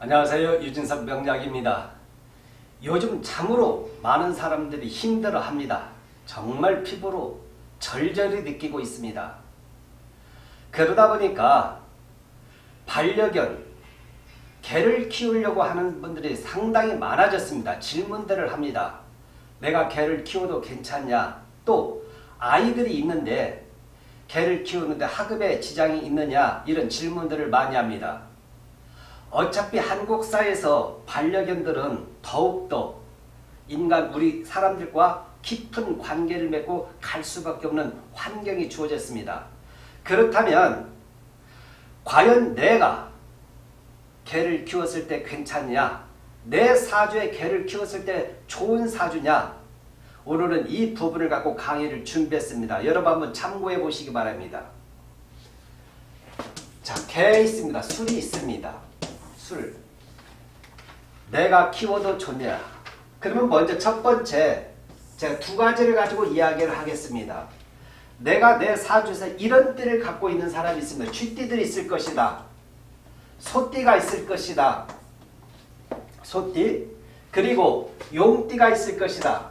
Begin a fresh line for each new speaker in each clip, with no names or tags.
안녕하세요. 유진석 명약입니다. 요즘 참으로 많은 사람들이 힘들어합니다. 정말 피부로 절절히 느끼고 있습니다. 그러다 보니까 반려견, 개를 키우려고 하는 분들이 상당히 많아졌습니다. 질문들을 합니다. 내가 개를 키워도 괜찮냐? 또 아이들이 있는데 개를 키우는데 학업에 지장이 있느냐? 이런 질문들을 많이 합니다. 어차피 한국 사회에서 반려견들은 더욱더 우리 사람들과 깊은 관계를 맺고 갈 수밖에 없는 환경이 주어졌습니다. 그렇다면 과연 내가 개를 키웠을 때 괜찮냐? 내 사주에 개를 키웠을 때 좋은 사주냐? 오늘은 이 부분을 갖고 강의를 준비했습니다. 여러분 한번 참고해 보시기 바랍니다. 자, 개 있습니다. 술이 있습니다. 술. 내가 키워도 좋냐? 그러면 먼저 첫 번째 제가 두 가지를 가지고 이야기를 하겠습니다. 내가 내 사주에서 이런 띠를 갖고 있는 사람이 있으면 쥐띠들이 있을 것이다. 소띠가 있을 것이다. 소띠. 그리고 용띠가 있을 것이다.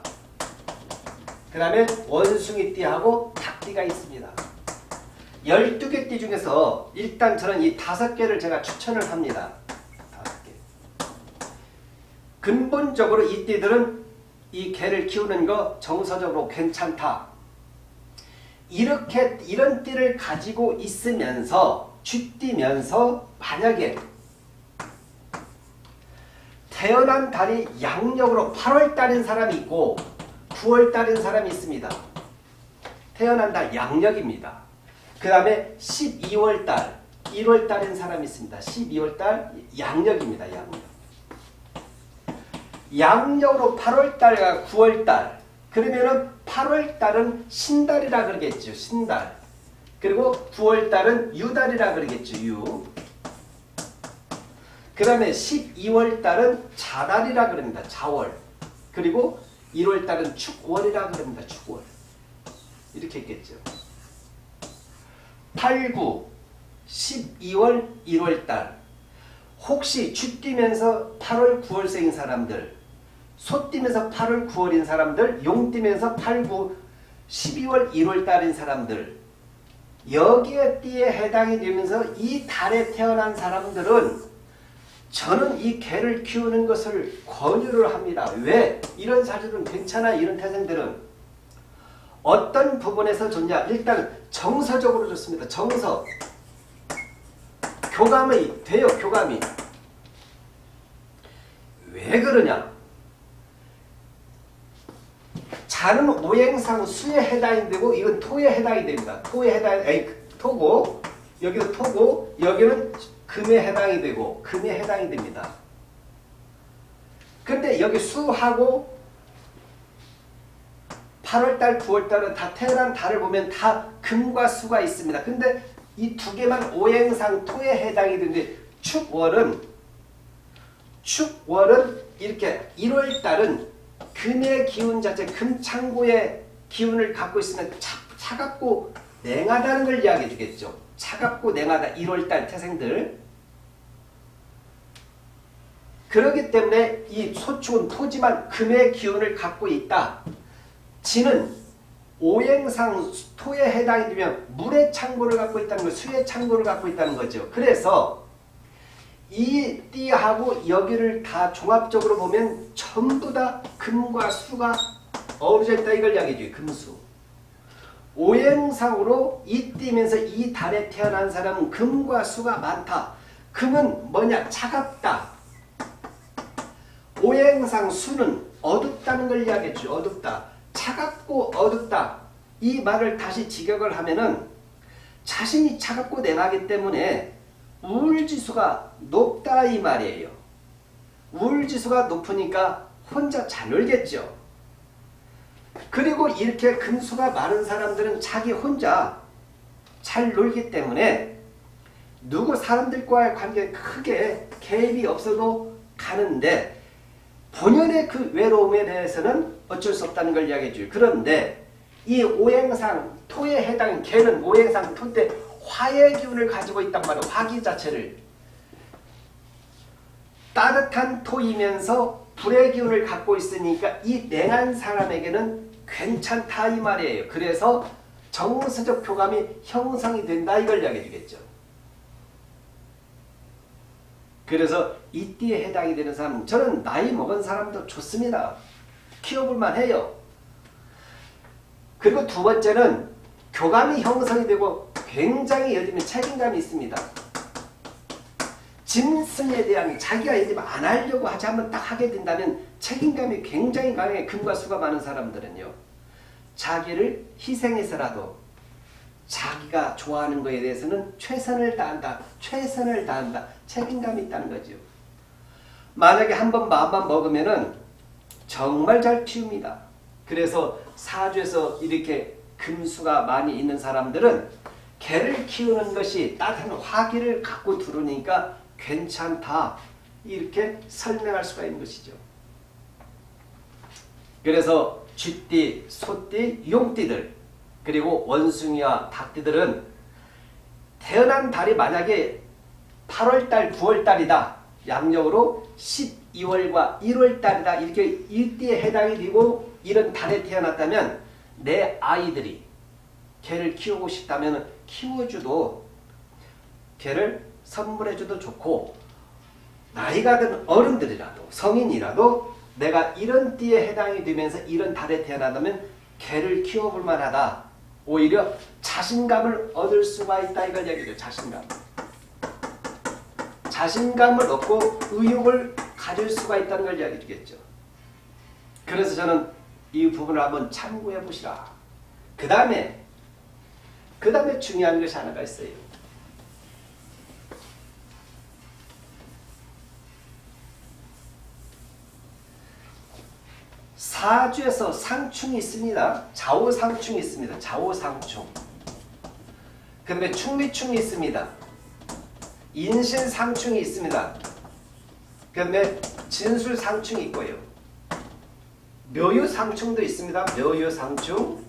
그 다음에 원숭이띠하고 닭띠가 있습니다. 12개 띠 중에서 일단 저는 이 5개를 제가 추천을 합니다. 5개. 근본적으로 이 띠들은 이 개를 키우는 거 정서적으로 괜찮다. 이런 띠를 가지고 있으면서 쥐띠면서 만약에 태어난 달이 양력으로 8월달인 사람이 있고 9월달인 사람이 있습니다. 태어난 달 양력입니다. 그 다음에 12월달, 1월달인 사람이 있습니다. 12월달 양력입니다. 양력으로 8월달과 9월달. 그러면은 8월달은 신달이라 그러겠죠. 신달. 그리고 9월달은 유달이라 그러겠죠. 유. 그 다음에 12월달은 자달이라 그럽니다. 자월. 그리고 1월달은 축월이라 그럽니다. 축월. 이렇게 있겠죠. 8, 9, 12월, 1월달. 혹시 쥐띠면서 8월, 9월생인 사람들, 소띠면서 8월, 9월인 사람들, 용띠면서 8, 9, 12월, 1월달인 사람들, 여기에 띠에 해당이 되면서 이 달에 태어난 사람들은 저는 이 개를 키우는 것을 권유를 합니다. 왜? 이런 사주는 괜찮아. 이런 태생들은 어떤 부분에서 좋냐? 일단 정서적으로 좋습니다. 정서. 교감이 돼요. 교감이. 왜 그러냐? 자는 오행상 수에 해당이 되고 이건 토에 해당이 됩니다. 토에 해당이 토고 여기도 토고 여기는 금에 해당이 되고 금에 해당이 됩니다. 근데 여기 수하고 8월달, 9월달은 다 태어난 달을 보면 다 금과 수가 있습니다. 근데 이 두 개만 오행상 토에 해당이 되는데 축월은 이렇게 1월달은 금의 기운 자체, 금창고의 기운을 갖고 있으면 차갑고 냉하다는 걸 이야기해 주겠죠. 차갑고 냉하다. 1월달 태생들. 그렇기 때문에 이 소축은 토지만 금의 기운을 갖고 있다. 지는 오행상 토에 해당이 되면 물의 창고를 갖고 있다는 거, 수의 창고를 갖고 있다는 거죠. 그래서 이 띠하고 여기를 다 종합적으로 보면 전부 다 금과 수가 어우러져 있다. 이걸 이야기해줘요. 금수. 오행상으로 이 띠면서 이 달에 태어난 사람은 금과 수가 많다. 금은 뭐냐? 차갑다. 오행상 수는 어둡다는 걸 이야기해줘요. 어둡다. 차갑고 어둡다. 이 말을 다시 직역을 하면은 자신이 차갑고 냉하기 때문에 우울지수가 높다 이 말이에요. 우울지수가 높으니까 혼자 잘 놀겠죠. 그리고 이렇게 금수가 많은 사람들은 자기 혼자 잘 놀기 때문에 누구 사람들과의 관계에 크게 개입이 없어도 가는데 본연의 그 외로움에 대해서는 어쩔 수 없다는 걸 이야기해줘요. 그런데 이 오행상 토에 해당인 개는 오행상 토 때 화의 기운을 가지고 있단 말이에요. 화기 자체를. 따뜻한 토이면서 불의 기운을 갖고 있으니까 이 냉한 사람에게는 괜찮다 이 말이에요. 그래서 정서적 교감이 형성이 된다 이걸 이야기해 주겠죠. 그래서 이 띠에 해당이 되는 사람, 저는 나이 먹은 사람도 좋습니다. 키워볼만 해요. 그리고 두 번째는 교감이 형성이 되고 굉장히 예를 들면 책임감이 있습니다. 짐승에 대한 자기가 예를 들면 안 하려고 하지 한번 딱 하게 된다면 책임감이 굉장히 강해. 금과 수가 많은 사람들은요. 자기를 희생해서라도 자기가 좋아하는 것에 대해서는 최선을 다한다. 최선을 다한다. 책임감이 있다는 거죠. 만약에 한번 마음만 먹으면은 정말 잘 키웁니다. 그래서 사주에서 이렇게 금수가 많이 있는 사람들은 개를 키우는 것이 따뜻한 화기를 갖고 들어오니까 괜찮다. 이렇게 설명할 수가 있는 것이죠. 그래서 쥐띠, 소띠, 용띠들 그리고 원숭이와 닭띠들은 태어난 달이 만약에 8월달, 9월달이다. 양력으로 12월과 1월달이다. 이렇게 일띠에 해당이 되고 이런 달에 태어났다면 내 아이들이 개를 키우고 싶다면 키워줘도 개를 선물해줘도 좋고 나이가 든 어른들이라도 성인이라도 내가 이런 띠에 해당이 되면서 이런 달에 태어나다면 개를 키워볼 만하다. 오히려 자신감을 얻을 수가 있다. 이걸 얘기해요. 자신감. 자신감을 얻고 의욕을 가질 수가 있다는 걸 이야기해 주겠죠. 그래서 저는 이 부분을 한번 참고해 보시라. 그 다음에 중요한 것이 하나가 있어요. 사주에서 상충이 있습니다. 좌우상충이 있습니다. 좌우상충. 그 다음에 충미충이 있습니다. 인신상충이 있습니다. 그 다음에 진술상충이 있고요. 묘유상충도 있습니다. 묘유상충,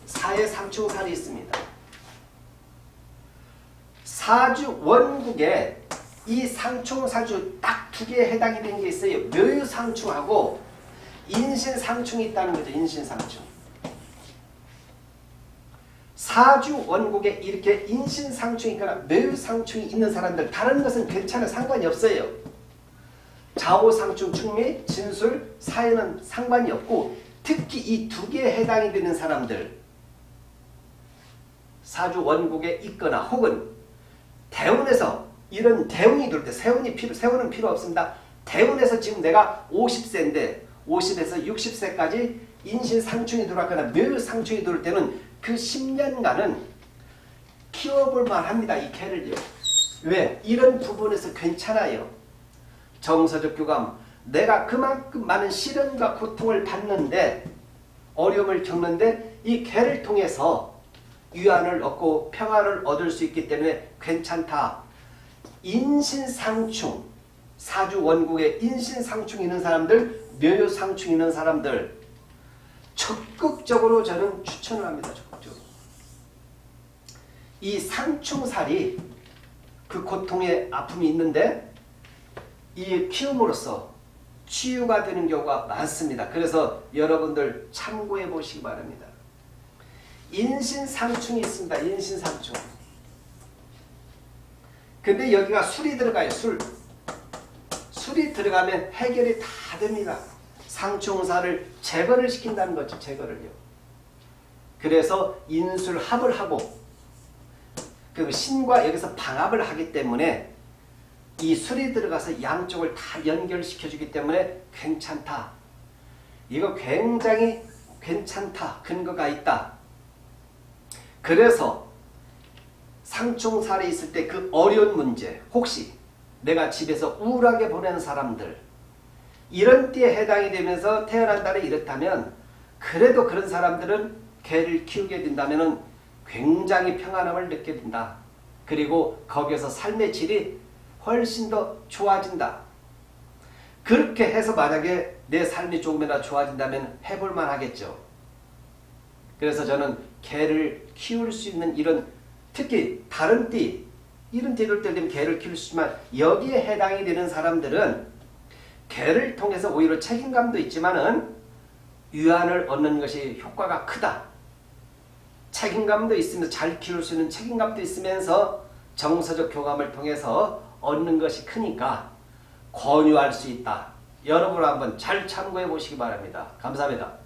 사해상충살이 있습니다. 사주 원국에 이 상충사주 딱 두 개에 해당이 된 게 있어요. 묘유상충하고 인신상충이 있다는 거죠. 인신상충. 사주 원국에 이렇게 인신상충이 있거나 묘유상충이 있는 사람들 다른 것은 괜찮아. 상관이 없어요. 좌우상충, 충미, 진술, 사해는 상관이 없고 특히 이 두 개에 해당이 되는 사람들 사주 원국에 있거나 혹은 대운에서 이런 대운이 돌 때 세운은 필요 없습니다. 대운에서 지금 내가 50세인데 50에서 60세까지 인신상충이 들어왔거나 묘유상충이 들어올 때는 그 10년간은 키워볼 만합니다. 이 개를요. 왜? 이런 부분에서 괜찮아요. 정서적 교감. 내가 그만큼 많은 시련과 고통을 받는데 어려움을 겪는데 이 개를 통해서 위안을 얻고 평화를 얻을 수 있기 때문에 괜찮다. 인신상충. 사주 원국에 인신상충 있는 사람들, 묘유상충 있는 사람들 적극적으로 저는 추천을 합니다. 적극적으로. 이 상충살이 그 고통의 아픔이 있는데 이 키움으로써 치유가 되는 경우가 많습니다. 그래서 여러분들 참고해 보시기 바랍니다. 인신상충이 있습니다. 인신상충. 근데 여기가 술이 들어가요. 술이 들어가면 해결이 다 됩니다. 상충사를 제거를 시킨다는 거죠. 제거를요. 그래서 인술합을 하고 그 신과 여기서 방합을 하기 때문에 이 술이 들어가서 양쪽을 다 연결시켜주기 때문에 괜찮다. 이거 굉장히 괜찮다. 근거가 있다. 그래서 상충살이 있을 때 그 어려운 문제 혹시 내가 집에서 우울하게 보내는 사람들 이런 띠에 해당이 되면서 태어난 달에 이렇다면 그래도 그런 사람들은 개를 키우게 된다면 굉장히 평안함을 느끼게 된다. 그리고 거기에서 삶의 질이 훨씬 더 좋아진다. 그렇게 해서 만약에 내 삶이 조금이라도 좋아진다면 해볼만 하겠죠. 그래서 저는 개를 키울 수 있는 이런 특히 다른 띠 이런 재료를 때리면 개를 키울 수 있지만 여기에 해당이 되는 사람들은 개를 통해서 오히려 책임감도 있지만은 유한을 얻는 것이 효과가 크다. 책임감도 있으면서 잘 키울 수 있는 책임감도 있으면서 정서적 교감을 통해서 얻는 것이 크니까 권유할 수 있다. 여러분 한번 잘 참고해 보시기 바랍니다. 감사합니다.